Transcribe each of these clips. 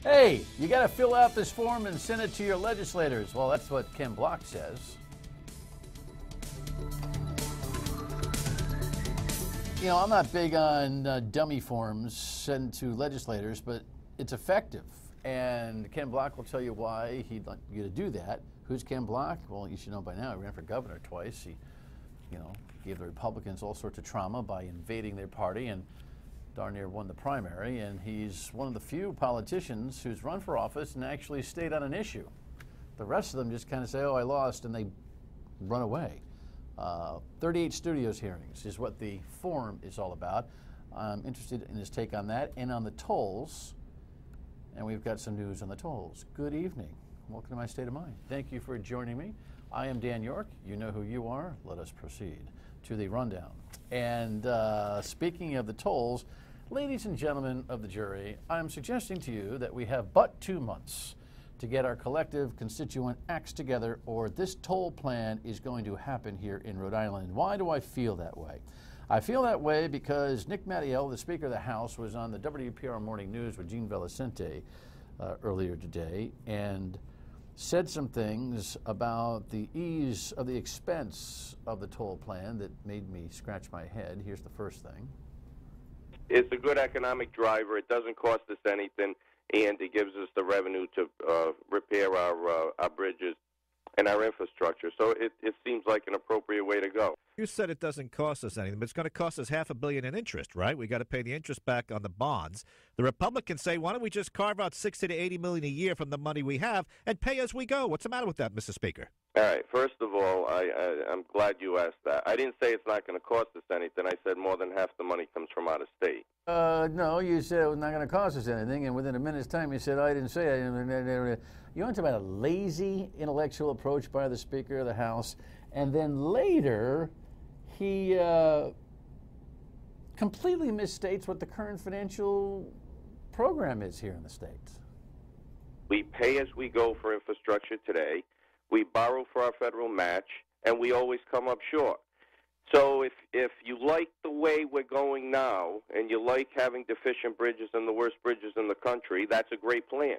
Hey, you got to fill out this form and send it to your legislators. Well, that's what Ken Block says. You know, I'm not big on dummy forms sent to legislators, but it's effective. And Ken Block will tell you why he'd like you to do that. Who's Ken Block? Well, you should know by now. He ran for governor twice. He, gave the Republicans all sorts of trauma by invading their party and darn near won the primary. And he's one of the few politicians who's run for office and actually stayed on an issue. The rest of them just kind of say, oh, I lost, and they run away. 38 studios hearings is what the forum is all about. I'm interested in his take on that and on the tolls. And we've got some news on the tolls. Good evening. Welcome to My State of Mind. Thank you for joining me. I am Dan York. You know who you are. Let us proceed to the rundown. And speaking of the tolls, ladies and gentlemen of the jury, I'm suggesting to you that we have but 2 months to get our collective constituent acts together, or this toll plan is going to happen here in Rhode Island. Why do I feel that way? I feel that way because Nick Mattiello, the Speaker of the House, was on the WPR Morning News with Gene Vellicente earlier today and said some things about the ease of the expense of the toll plan that made me scratch my head. Here's the first thing. It's a good economic driver. It doesn't cost us anything, and it gives us the revenue to repair our bridges and our infrastructure. So it seems like an appropriate way to go. You said it doesn't cost us anything, but it's going to cost us $500 million in interest, right? We got to pay the interest back on the bonds. The Republicans say, why don't we just carve out $60 to $80 million a year from the money we have and pay as we go? What's the matter with that, Mr. Speaker? All right. First of all, I'm glad you asked that. I didn't say it's not going to cost us anything. I said more than half the money comes from out of state. No, you said it was not going to cost us anything, and within a minute's time you said, I didn't say it. You want to talk about a lazy intellectual approach by the Speaker of the House, and then later he completely misstates what the current financial program is here in the States. We pay as we go for infrastructure today. We borrow for our federal match, and we always come up short. So if you like the way we're going now, and you like having deficient bridges and the worst bridges in the country, that's a great plan.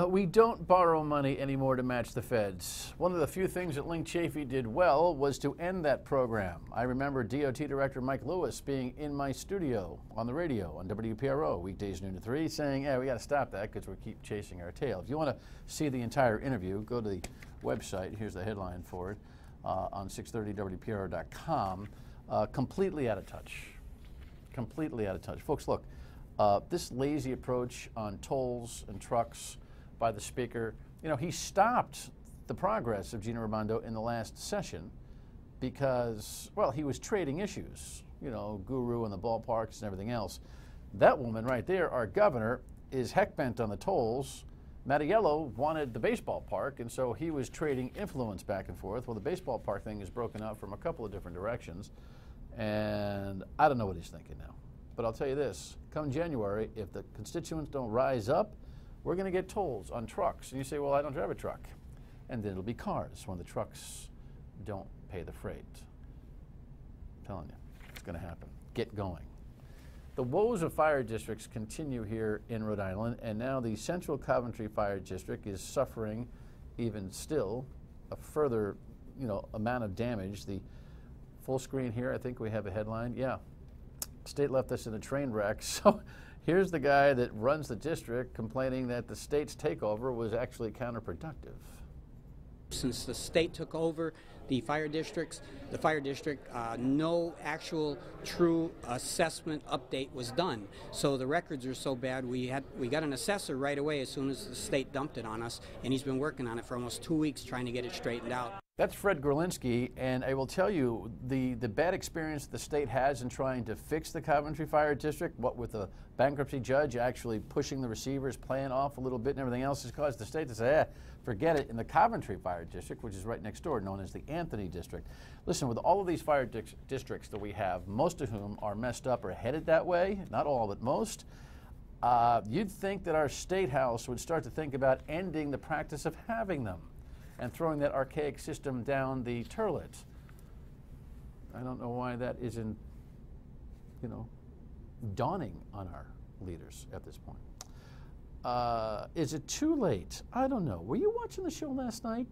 We don't borrow money anymore to match the feds. One of the few things that Link Chafee did well was to end that program. I remember DOT Director Mike Lewis being in my studio on the radio on WPRO, weekdays noon to 3, saying, we got to stop that because we keep chasing our tail. If you want to see the entire interview, go to the website. Here's the headline for it on 630WPR.com. Completely out of touch. Completely out of touch. Folks, look. This lazy approach on tolls and trucks by the Speaker, he stopped the progress of Gina Raimondo in the last session because, well, he was trading issues, Guru and the ballparks and everything else. That woman right there, our governor, is heck bent on the tolls. Mattiello wanted the baseball park, and so he was trading influence back and forth. Well, the baseball park thing is broken up from a couple of different directions, and I don't know what he's thinking now. But I'll tell you this, come January, if the constituents don't rise up, we're going to get tolls on trucks. And you say, well, I don't drive a truck. And then it'll be cars when the trucks don't pay the freight. I'm telling you, it's going to happen. Get going. The woes of fire districts continue here in Rhode Island, and now the Central Coventry Fire District is suffering even still a further, amount of damage. The full screen here, I think we have a headline. Yeah. State left us in a train wreck. So here's the guy that runs the district complaining that the state's takeover was actually counterproductive. Since the state took over the fire district, no actual true assessment update was done. So the records are so bad, we got an assessor right away as soon as the state dumped it on us, and he's been working on it for almost 2 weeks trying to get it straightened out. That's Fred Gorlinski, and I will tell you, the bad experience the state has in trying to fix the Coventry Fire District, what with the bankruptcy judge actually pushing the receivers, playing off a little bit and everything else, has caused the state to say, forget it. In the Coventry Fire District, which is right next door, known as the Anthony District. Listen, with all of these fire districts that we have, most of whom are messed up or headed that way, not all, but most, you'd think that our state house would start to think about ending the practice of having them and throwing that archaic system down the toilet. I don't know why that isn't, dawning on our leaders at this point. Is it too late? I don't know. Were you watching the show last night?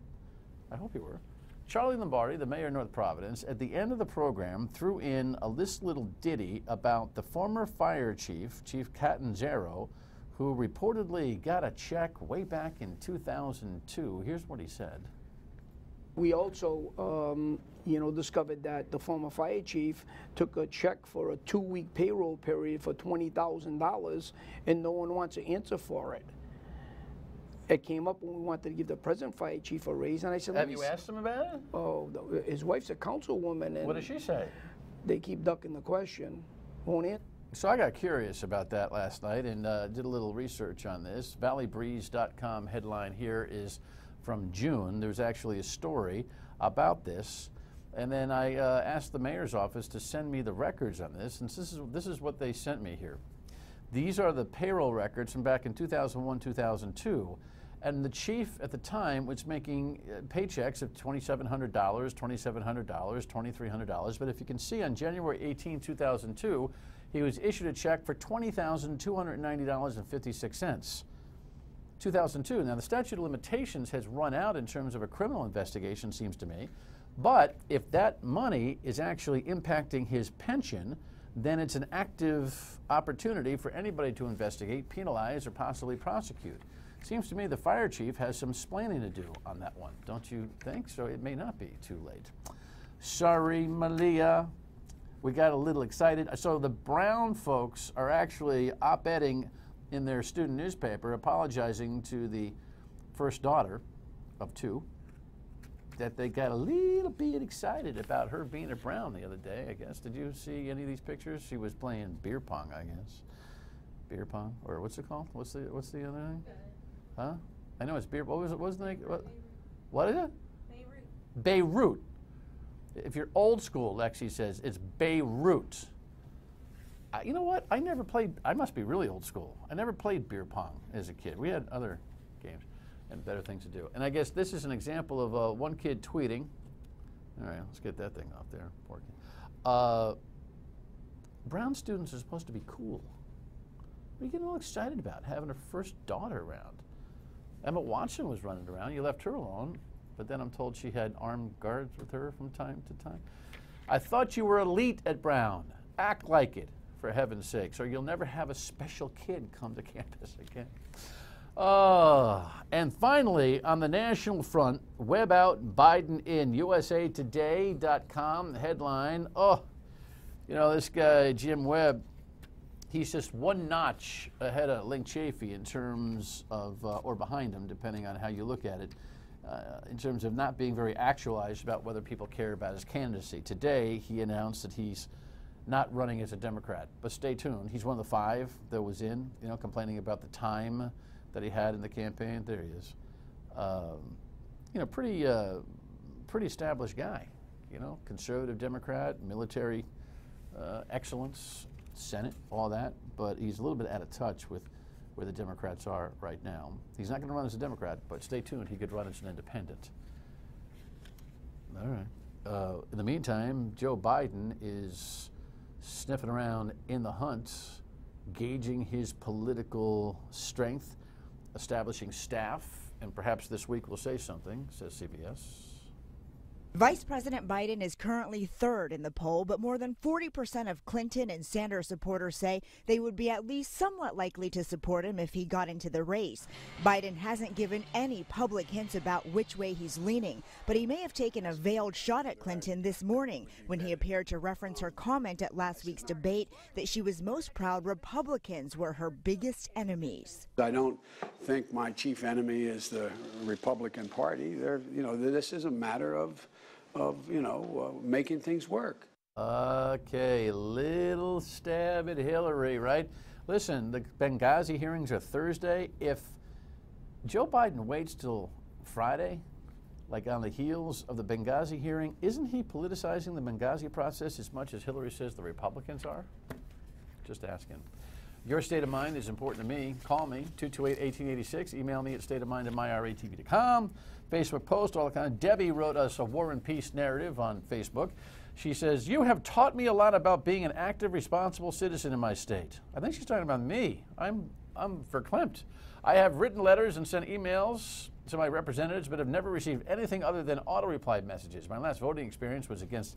I hope you were. Charlie Lombardi, the mayor of North Providence, at the end of the program threw in a little ditty about the former fire chief, Chief Catanzaro, who reportedly got a check way back in 2002. Here's what he said. We also, discovered that the former fire chief took a check for a 2-week payroll period for $20,000, and no one wants to answer for it. It came up when we wanted to give the present fire chief a raise, and I said, Have you asked him about it? Oh, his wife's a councilwoman, and what does she say? They keep ducking the question. Won't answer. So I got curious about that last night and did a little research on this. ValleyBreeze.com headline here is from June. There's actually a story about this. And then I asked the mayor's office to send me the records on this, and this is what they sent me here. These are the payroll records from back in 2001, 2002. And the chief at the time was making paychecks of $2,700, $2,700, $2,300. But if you can see on January 18, 2002, he was issued a check for $20,290.56. 2002. Now, the statute of limitations has run out in terms of a criminal investigation, seems to me. But if that money is actually impacting his pension, then it's an active opportunity for anybody to investigate, penalize, or possibly prosecute. Seems to me the fire chief has some splaining to do on that one, don't you think? So it may not be too late. Sorry, Malia. We got a little excited. So the Brown folks are actually op-eding in their student newspaper, apologizing to the first daughter of 2, that they got a little bit excited about her being a Brown the other day, I guess. Did you see any of these pictures? She was playing beer pong, I guess. Beer pong, or what's it called? What's the other thing? Huh? I know it's beer. What was it? What is it? Beirut. Beirut. If you're old school, Lexi says it's Beirut. You know what? I never played. I must be really old school. I never played beer pong as a kid. We had other games and better things to do. And I guess this is an example of one kid tweeting. All right, let's get that thing off there. Poor kid. Brown students are supposed to be cool. What are you getting all excited about, having her first daughter around? Emma Watson was running around. You left her alone, but then I'm told she had armed guards with her from time to time. I thought you were elite at Brown. Act like it, for heaven's sakes, or you'll never have a special kid come to campus again. And finally, on the national front, Webb out, Biden in. USAtoday.com headline. This guy, Jim Webb, he's just one notch ahead of Link Chafee in terms of, or behind him, depending on how you look at it, in terms of not being very actualized about whether people care about his candidacy. Today, he announced that he's not running as a Democrat, but stay tuned. He's one of the 5 that was in, complaining about the time that he had in the campaign. There he is. Pretty established guy, conservative Democrat, military excellence, Senate, all that, but he's a little bit out of touch with where the Democrats are right now. He's not going to run as a Democrat, but stay tuned. He could run as an independent. All right. In the meantime, Joe Biden is sniffing around in the hunt, gauging his political strength, establishing staff, and perhaps this week will say something, says CBS. Vice President Biden is currently 3rd in the poll, but more than 40% of Clinton and Sanders supporters say they would be at least somewhat likely to support him if he got into the race. Biden hasn't given any public hints about which way he's leaning, but he may have taken a veiled shot at Clinton this morning when he appeared to reference her comment at last week's debate that she was most proud Republicans were her biggest enemies. I don't think my chief enemy is the Republican Party. This is a matter of making things work. Okay, little stab at Hillary, right? Listen, the Benghazi hearings are Thursday. If Joe Biden waits till Friday, like on the heels of the Benghazi hearing, isn't he politicizing the Benghazi process as much as Hillary says the Republicans are? Just asking. Your state of mind is important to me. Call me, 228-1886. Email me at stateofmind@myratv.com. Facebook post, all the kind of. Debbie wrote us a War and Peace narrative on Facebook. She says, you have taught me a lot about being an active, responsible citizen in my state. I think she's talking about me. I'm I'm verklempt. I have written letters and sent emails to my representatives, but have never received anything other than auto-reply messages. My last voting experience was against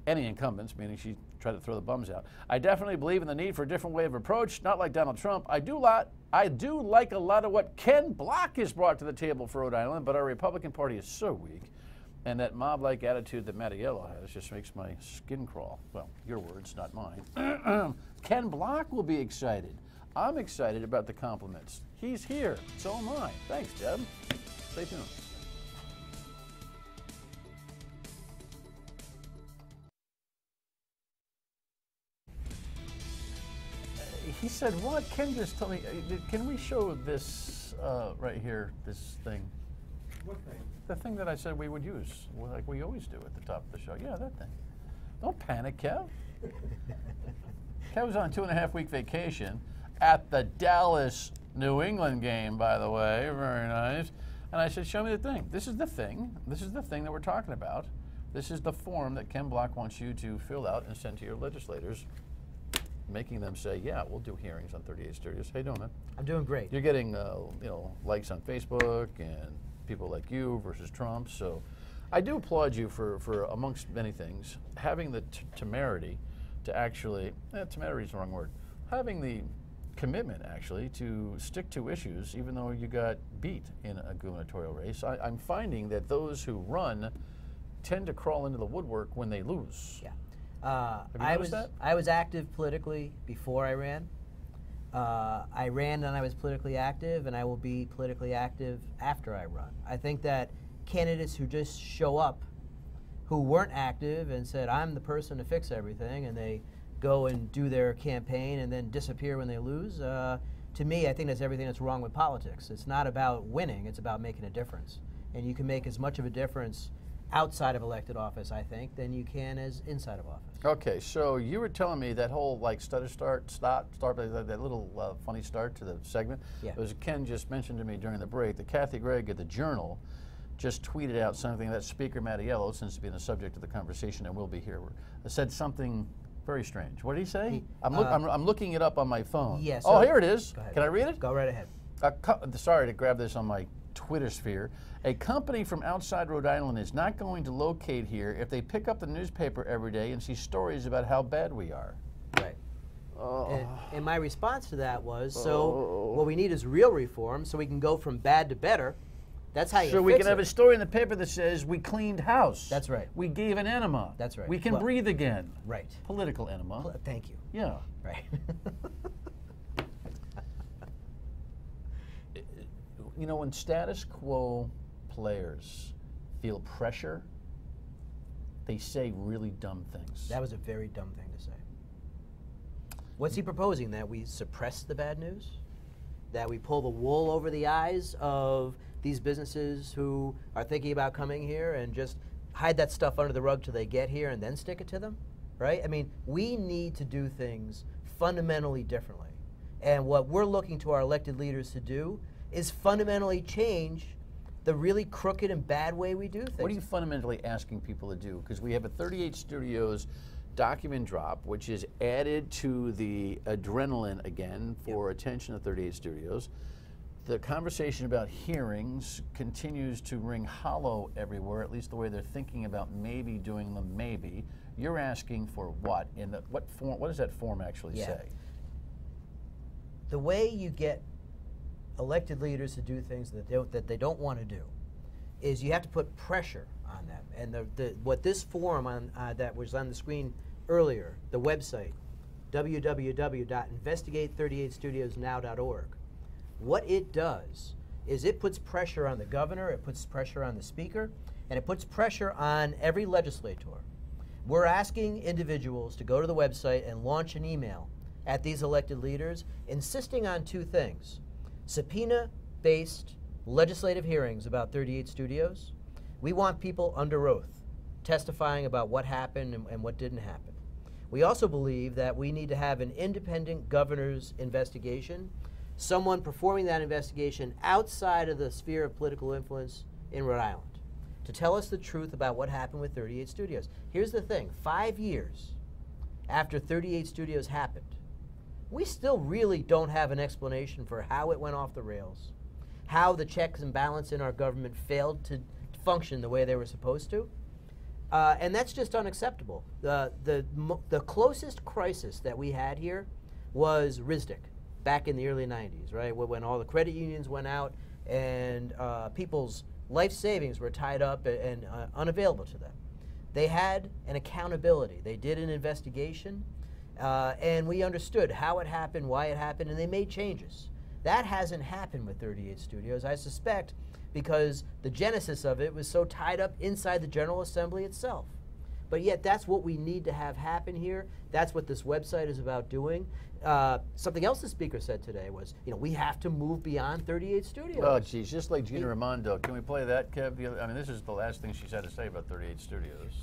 any incumbents, meaning she tried to throw the bums out. I definitely believe in the need for a different way of approach, not like Donald Trump. I do like a lot of what Ken Block has brought to the table for Rhode Island, but our Republican Party is so weak, and that mob-like attitude that Mattiello has just makes my skin crawl. Well, your words, not mine. Ken Block will be excited. I'm excited about the compliments. He's here. So am I. Thanks, Deb. Stay tuned. He said, what? Ken just told me, can we show this right here, this thing? What thing? The thing that I said we would use, like we always do at the top of the show. Yeah, that thing. Don't panic, Kev. Kev was on a 2.5-week vacation at the Dallas New England game, by the way. Very nice. And I said, show me the thing. This is the thing. This is the thing that we're talking about. This is the form that Ken Block wants you to fill out and send to your legislators, making them say, yeah, we'll do hearings on 38 Studios. How you doing, man? I'm doing great. You're getting likes on Facebook and people like you versus Trump. So I do applaud you for amongst many things, having the temerity to actually, temerity is the wrong word, having the commitment actually to stick to issues even though you got beat in a gubernatorial race. I'm finding that those who run tend to crawl into the woodwork when they lose. Yeah. Have you noticed that? I was active politically before I ran. I ran and I was politically active, and I will be politically active after I run. I think that candidates who just show up, who weren't active and said, I'm the person to fix everything, and they go and do their campaign and then disappear when they lose, to me, I think that's everything that's wrong with politics. It's not about winning, it's about making a difference. And you can make as much of a difference outside of elected office, I think, than you can as inside of office. Okay, so you were telling me that whole like stutter start, that little funny start to the segment. Yeah. It was Ken just mentioned to me during the break that Kathy Gregg at the Journal just tweeted out something that Speaker Mattiello, seems to be the subject of the conversation and will be here, said something very strange. What did he say? I'm looking it up on my phone. Yes. Oh, here it is. Go ahead. Can I read it? Go right ahead. Sorry to grab this on my Twitter sphere. A company from outside Rhode Island is not going to locate here if they pick up the newspaper every day and see stories about how bad we are. Right. And my response to that was, what we need is real reform so we can go from bad to better. That's how you So we can have a story in the paper that says we cleaned house. That's right. We gave an enema. That's right. We can breathe again. Right. Political enema. Thank you. Yeah. Right. You know, when status quo players feel pressure, they say really dumb things. That was a very dumb thing to say. What's he proposing? That we suppress the bad news? That we pull the wool over the eyes of these businesses who are thinking about coming here and just hide that stuff under the rug till they get here and then stick it to them? Right? I mean, we need to do things fundamentally differently. And what we're looking to our elected leaders to do is fundamentally change the really crooked and bad way we do things. What are you fundamentally asking people to do? Because we have a 38 Studios document drop, which is added to the adrenaline again for attention of 38 Studios. The conversation about hearings continues to ring hollow everywhere, at least the way they're thinking about maybe doing them, maybe. You're asking for what? In the, what form? What does that form actually say? The way you get elected leaders to do things that they don't want to do is you have to put pressure on them. And what this form that was on the screen earlier, the website, www.investigate38studiosnow.org, what it does is it puts pressure on the governor, it puts pressure on the speaker, and it puts pressure on every legislator. We're asking individuals to go to the website and launch an email at these elected leaders insisting on two things: subpoena-based legislative hearings about 38 Studios. We want people under oath testifying about what happened and what didn't happen. We also believe that we need to have an independent governor's investigation, someone performing that investigation outside of the sphere of political influence in Rhode Island, to tell us the truth about what happened with 38 Studios. Here's the thing, 5 years after 38 Studios happened, we still really don't have an explanation for how it went off the rails, how the checks and balance in our government failed to function the way they were supposed to. And that's just unacceptable. The closest crisis that we had here was RISDIC back in the early 90s, right? When all the credit unions went out and people's life savings were tied up and unavailable to them. They had an accountability. They did an investigation, and we understood how it happened, why it happened, and they made changes. That hasn't happened with 38 Studios, I suspect, because the genesis of it was so tied up inside the General Assembly itself. But yet that's what we need to have happen here. That's what this website is about doing. Something else the speaker said today was, we have to move beyond 38 Studios. Oh, geez, just like Gina Raimondo. Can we play that, Kev? I mean, this is the last thing she's had to say about 38 Studios.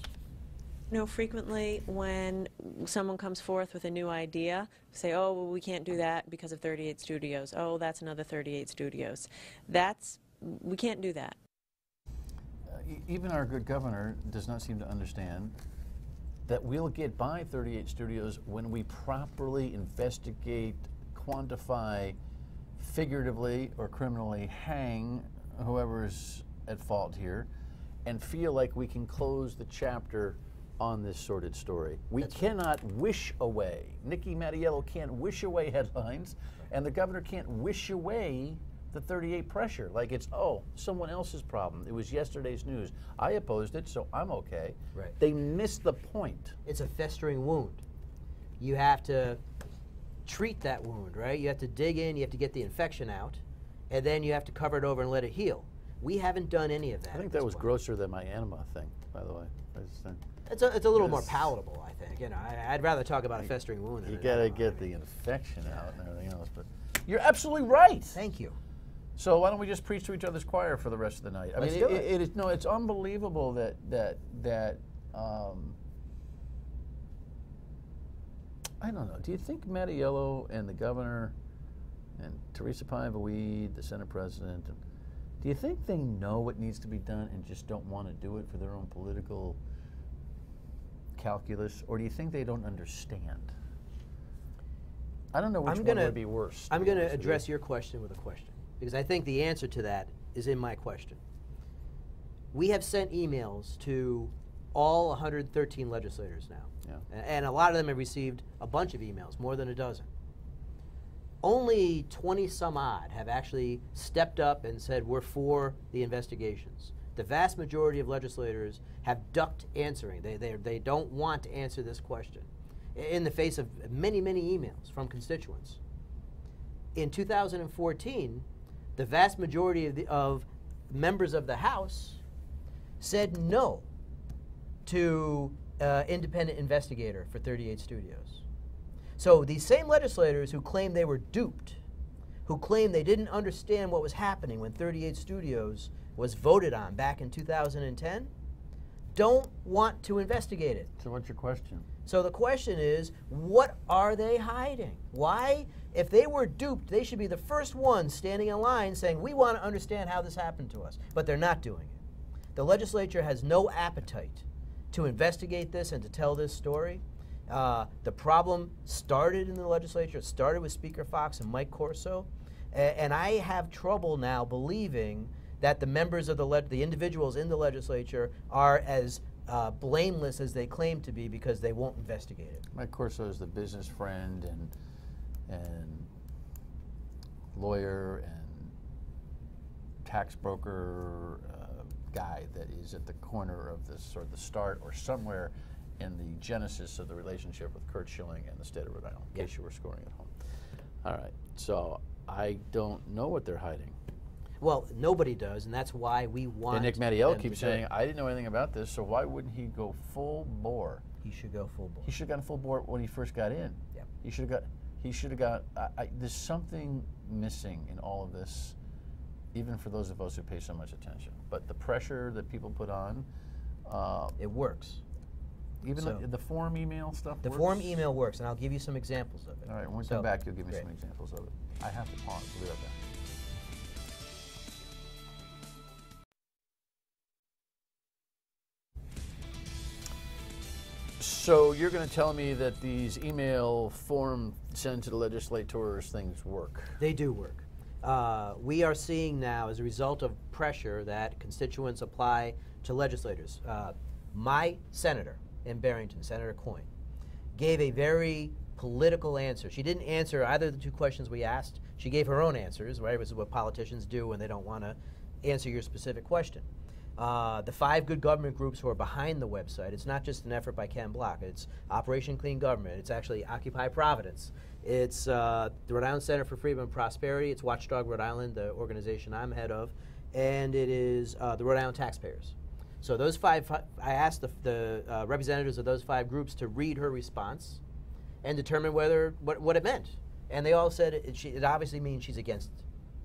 Frequently when someone comes forth with a new idea, say, oh, well, we can't do that because of 38 Studios. Oh, that's another 38 Studios. We can't do that. Even our good governor does not seem to understand that we'll get by 38 Studios when we properly investigate, quantify, figuratively or criminally hang whoever's at fault here, and feel like we can close the chapter on this sordid story. We cannot wish away. Nikki Mattiello can't wish away headlines, and the governor can't wish away the 38 pressure, like it's, someone else's problem. It was yesterday's news. I opposed it, so I'm okay. Right. They missed the point. It's a festering wound. You have to treat that wound, right? You have to dig in, you have to get the infection out, and then you have to cover it over and let it heal. We haven't done any of that. I think that was grosser than my anima thing, by the way. It's a little more palatable, I think. I'd rather talk about a festering wound. You gotta get the infection out and everything else, but you're absolutely right. Thank you. So why don't we just preach to each other's choir for the rest of the night? I mean, it's unbelievable that I don't know. Do you think Mattiello and the governor and Teresa Pine-Vaweed, the Senate president, do you think they know what needs to be done and just don't want to do it for their own political calculus, or do you think they don't understand? I don't know which one would be worse. I'm going to address your question with a question, because I think the answer to that is in my question. We have sent emails to all 113 legislators now. Yeah. And a lot of them have received a bunch of emails, more than a dozen. Only 20 some odd have actually stepped up and said we're for the investigations. The vast majority of legislators have ducked answering. They don't want to answer this question in the face of many, many emails from constituents. In 2014, the vast majority of members of the House said no to independent investigator for 38 Studios. So these same legislators who claimed they were duped, who claimed they didn't understand what was happening when 38 Studios was voted on back in 2010, don't want to investigate it. So what's your question? So the question is, what are they hiding? Why? If they were duped, they should be the first ones standing in line saying, we want to understand how this happened to us. But they're not doing it. The legislature has no appetite to investigate this and to tell this story. The problem started in the legislature. It started with Speaker Fox and Mike Corso. And I have trouble now believing that the members of the individuals in the legislature are as blameless as they claim to be because they won't investigate it. Mike Corso is the business friend and lawyer and tax broker guy that is at the corner of this, or the start, or somewhere in the genesis of the relationship with Kurt Schilling and the state of Rhode Island, in case you were scoring at home. All right, so I don't know what they're hiding. Well, nobody does, and that's why we want. And Nick Mattiello keeps saying, I didn't know anything about this, so why wouldn't he go full bore? He should go full bore. He should have gone full bore when he first got in. Yep. He should have got, there's something missing in all of this, even for those of us who pay so much attention. But the pressure that people put on. It works. Even the form email stuff works? The form email works, and I'll give you some examples of it. All right, when we come back, you'll give me some examples of it. I have to pause. We'll be right back. So you're going to tell me that these email form sent to the legislators things work? They do work. We are seeing now, as a result of pressure that constituents apply to legislators, my senator in Barrington, Senator Coyne, gave a very political answer. She didn't answer either of the two questions we asked. She gave her own answers, right? This is what politicians do when they don't want to answer your specific question. The 5 good government groups who are behind the website, it's not just an effort by Ken Block. It's Operation Clean Government. It's actually Occupy Providence. It's the Rhode Island Center for Freedom and Prosperity. It's Watchdog Rhode Island, the organization I'm head of. And it is the Rhode Island Taxpayers. So those 5, I asked the representatives of those 5 groups to read her response and determine what it meant. And they all said it obviously means she's against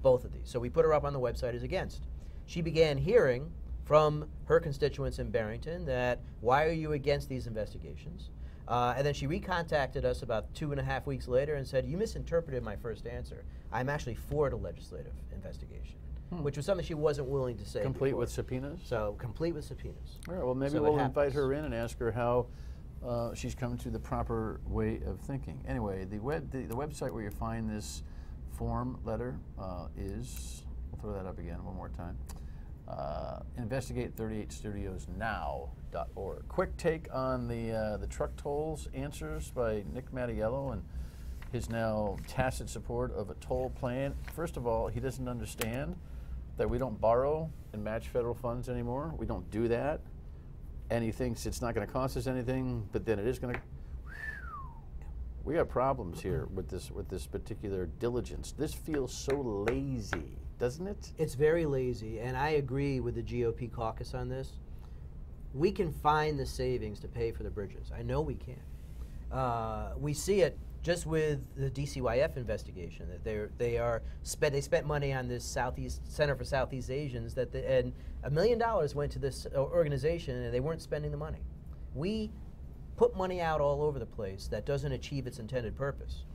both of these. So we put her up on the website as against. She began hearing from her constituents in Barrington that, why are you against these investigations? And then she recontacted us about 2.5 weeks later and said, you misinterpreted my first answer. I'm actually for the legislative investigation, which was something she wasn't willing to say Complete before. with subpoenas? So complete with subpoenas. All right, well, maybe So we'll it invite happens. her in and ask her how she's come to the proper way of thinking. Anyway, the website where you find this form letter is, we'll throw that up again one more time, investigate38studiosnow.org. Quick take on the truck tolls answers by Nick Mattiello and his now tacit support of a toll plan. First of all, he doesn't understand that we don't borrow and match federal funds anymore. We don't do that. And he thinks it's not going to cost us anything, but then it is going to. We have problems here with this particular diligence. This feels so lazy, doesn't it? It's very lazy, and I agree with the GOP caucus on this. We can find the savings to pay for the bridges. I know we can. We see it just with the DCYF investigation that they spent money on this Southeast Center for Southeast Asians and $1 million went to this organization and they weren't spending the money. We put money out all over the place that doesn't achieve its intended purpose.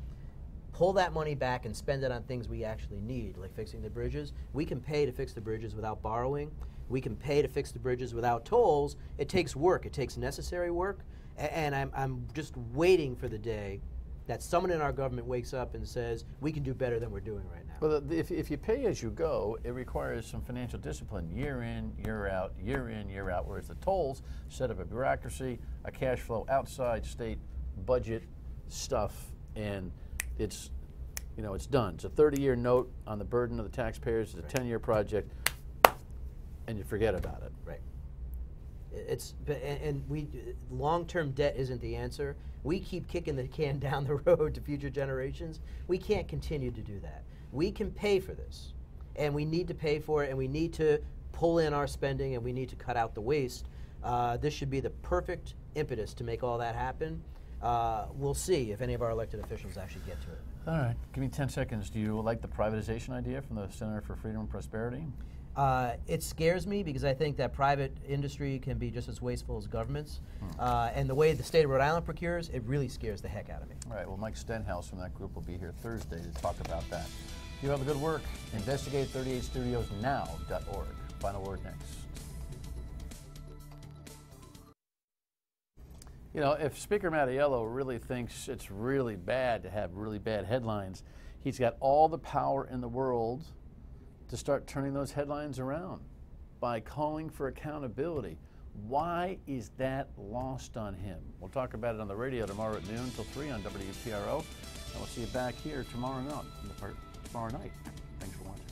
Pull that money back and spend it on things we actually need, like fixing the bridges. We can pay to fix the bridges without borrowing. We can pay to fix the bridges without tolls. It takes work. It takes necessary work. And I'm just waiting for the day that someone in our government wakes up and says, we can do better than we're doing right now. Well, if you pay as you go, it requires some financial discipline, year in, year out, year in, year out, whereas the tolls set up a bureaucracy, a cash flow outside state budget stuff, and it's done. It's a 30-year note on the burden of the taxpayers. It's a 10-year project, and you forget about it. Right. Long-term debt isn't the answer. We keep kicking the can down the road to future generations. We can't continue to do that. We can pay for this, and we need to pay for it, and we need to pull in our spending, and we need to cut out the waste. This should be the perfect impetus to make all that happen. We'll see if any of our elected officials actually get to it. All right, give me 10 seconds. Do you like the privatization idea from the Center for Freedom and Prosperity? It scares me because I think that private industry can be just as wasteful as governments. And the way the state of Rhode Island procures, it really scares the heck out of me. All right, well, Mike Stenhouse from that group will be here Thursday to talk about that. You have a good work. Investigate38studiosnow.org. Final word next. You know, if Speaker Mattiello really thinks it's really bad to have really bad headlines, he's got all the power in the world to start turning those headlines around by calling for accountability. Why is that lost on him? We'll talk about it on the radio tomorrow at noon until 3 on WPRO, and we'll see you back here tomorrow night. Thanks for watching.